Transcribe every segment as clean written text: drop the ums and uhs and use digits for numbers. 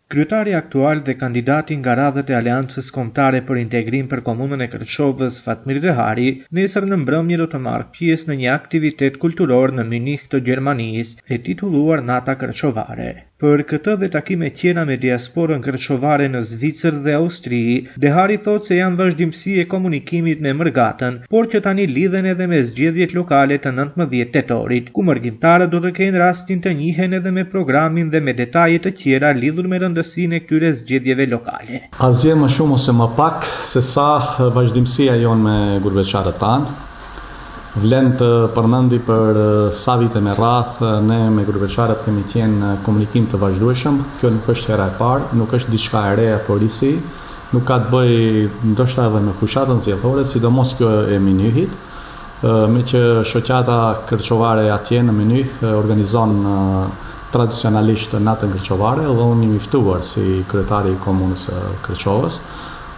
Kryetari aktual dhe kandidati nga radhët e Aleancës Kombëtare për Integrim për Komunën e Kërçovës, Fatmir Dehari, nesër në mbrëmje do të marrë pjesë në një aktivitet kulturor në Munich të Gjermanisë, e titulluar Nata Kërçovare. Për këtë dhe takime tjera me diasporën kërçovare në Zvicër dhe Austri, Dehari thot se janë vazhdimësi e komunikimit me Mërgatën, por që tani lidhen edhe me zgjedhjet lokale të 19 tetorit, ku mërgjimtarët do të kenë rastin të njihen edhe me programin dhe me detaje të tjera lidhur me rëndësinë e këtyre zgjedhjeve lokale. Asgjë më shumë ose më pak se sa vazhdimësia jon me gurbeqarët tanë. Vlen të përmendi për sa vite me radh ne me gurbeqarët kemi qenë komunikim të vazhdueshëm. Kjo nuk është hera e parë, nuk është diçka e re apo risi, nuk ka të bëjë ndoshta edhe me fushatën zgjedhore, sidomos kjo e Munichit, me që shoqata kërçovare atje në Munich organizon tradicionalisht natën kërçovare dhe unë jam i ftuar si kryetari i komunës së Kërçovës.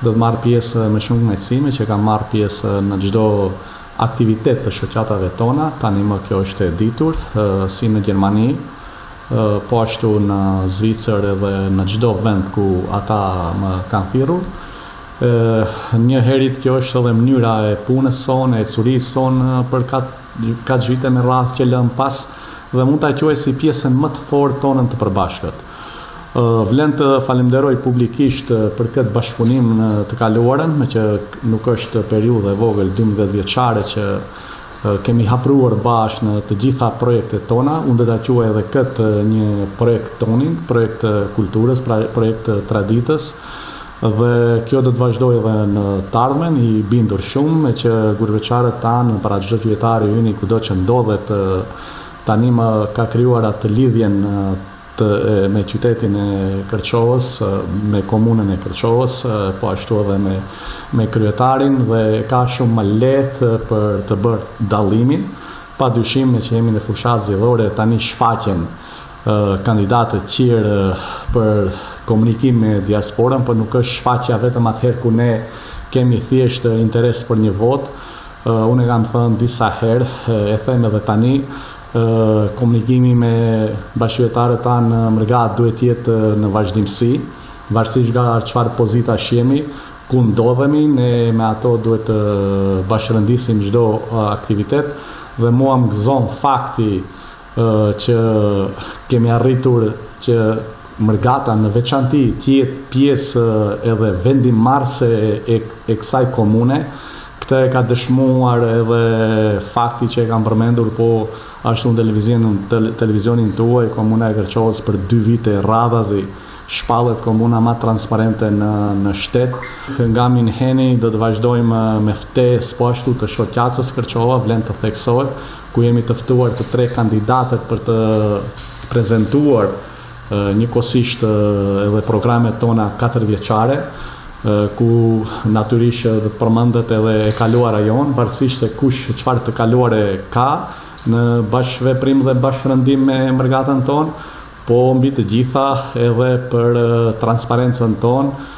Do të marr pjesë me shumë kënaqësi që kam marr pjesë në çdo aktivitet të shoqatave tona. Tani më kjo është e ditur, si në Gjermani, po ashtu në Zvicër edhe në çdo vend ku ata më kanë thirrur. Një herit kjo është edhe mënyra e punës sonë, e curisë sonë për kaç vite me radhë që lëm pas dhe mund ta quaj si pjesën më të fortë tonën të përbashkët. Vlen të falenderoj publikisht për këtë bashkëpunim të kaluarën, me që nuk është periudhë e vogël 12 vjeçare që kemi hapruar bashkë në të gjitha projektet tona. Unë do ta quaj edhe këtë një projekt tonin, projekt kulturës, projekt traditës, dhe kjo do të vazhdojë edhe në të ardhmen, i bindur shumë me që gurbeqarët tanë para çdo qytetari yni kudo që ndodhet tani më ka krijuar atë lidhjen me qytetin e Kërçovës, me komunën e Kërçovës, po ashtu edhe me kryetarin dhe ka shumë më lehtë për të bërë dallimin. Padyshim që jemi në fushatë zgjedhore, tani shfaqen kandidatë të tjerë për komunikim me diasporën, por nuk është shfaqja vetëm atëherë ku ne kemi thjesht interes për një votë. Unë kam thënë disa herë, e them edhe tani, komunikimi me bashkëqytetarët tanë Mërgat duhet jetë në vazhdimsi, varësisht nga çfarë pozitash jemi, ku ndodhemi, ne me ato duhet të bashkërendisim çdo aktivitet dhe mua më gëzon fakti që kemi arritur që Mërgata në veçanti të jetë pjesë edhe vendimmarrëse e kësaj komune. Këtë e ka dëshmuar edhe fakti që e kam përmendur, po ashtu në televizionin tuaj, Komuna e Kërçovës për 2 vite radhazi shpallet komuna më transparente në shtet. Nga Minheni do të vazhdojmë me ftesë po ashtu të shoqatës Kërçova, vlen të theksohet, ku jemi të ftuar të 3 kandidatët për të prezantuar njëkohësisht edhe programet tona 4 vjeçare, ku natyrisht do të përmendet edhe e kaluara jon, varësisht se kush çfarë të kaluare ka në bashkëveprim dhe bashkërëndim me Mërgatën tonë, po mbi të gjitha edhe për transparencën tonë,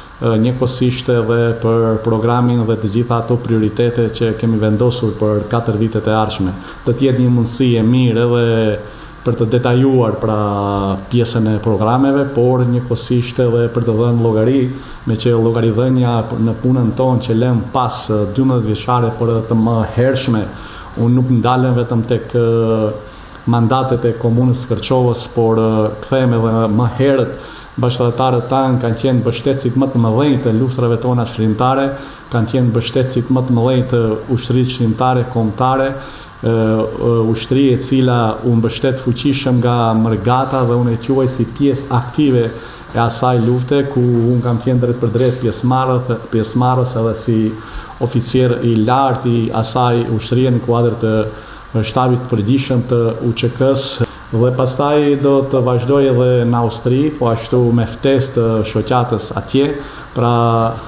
njëkohësisht edhe për programin dhe të gjitha ato prioritete që kemi vendosur për 4 vitet e ardhshme. Do të jetë një mundësi e mirë edhe për të detajuar pra pjesën e programeve, por njëkohësisht edhe për të dhënë llogari, me që llogaridhënia në punën tonë që lëm pas 12 vjeçare, por edhe të më hershme. Unë nuk ndalem vetëm tek mandatet e komunës Kërçovës, por kthehem edhe më herët bashkëtarët tanë kanë qenë mbështetësit më të mëdhenj të luftrave tona shërimtare, kanë qenë mbështetësit më të mëdhenj të ushtrisë shërimtare kombëtare, ushtri e cila u mbështet fuqishëm nga Mërgata dhe unë e quaj si pjesë aktive e asaj lufte, ku unë kam qenë drejt për drejt pjesëmarrës edhe si oficier i lartë i asaj ushtrie në kuadër të shtabit përgjithshëm të UÇK-s. Dhe pastaj do të vazhdoj edhe në Austri, po ashtu me ftesë të shoqatës atje. Pra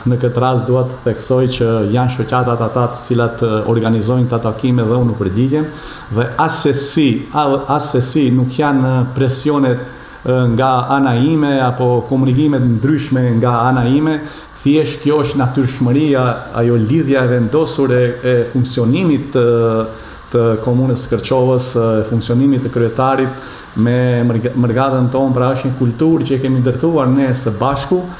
në këtë rast dua të theksoj që janë shoqatat ata të cilat organizojnë këta takime dhe unë përgjigjem, dhe asesi nuk janë presionet nga ana ime apo komunikimet ndryshme nga ana ime. Thjesht kjo është natyrshmëria, ajo lidhja e vendosur e funksionimit të komunës Kërçovës, funksionimit të kryetarit me mërgatën tonë, pra është një kulturë që kemi ndërtuar ne së bashku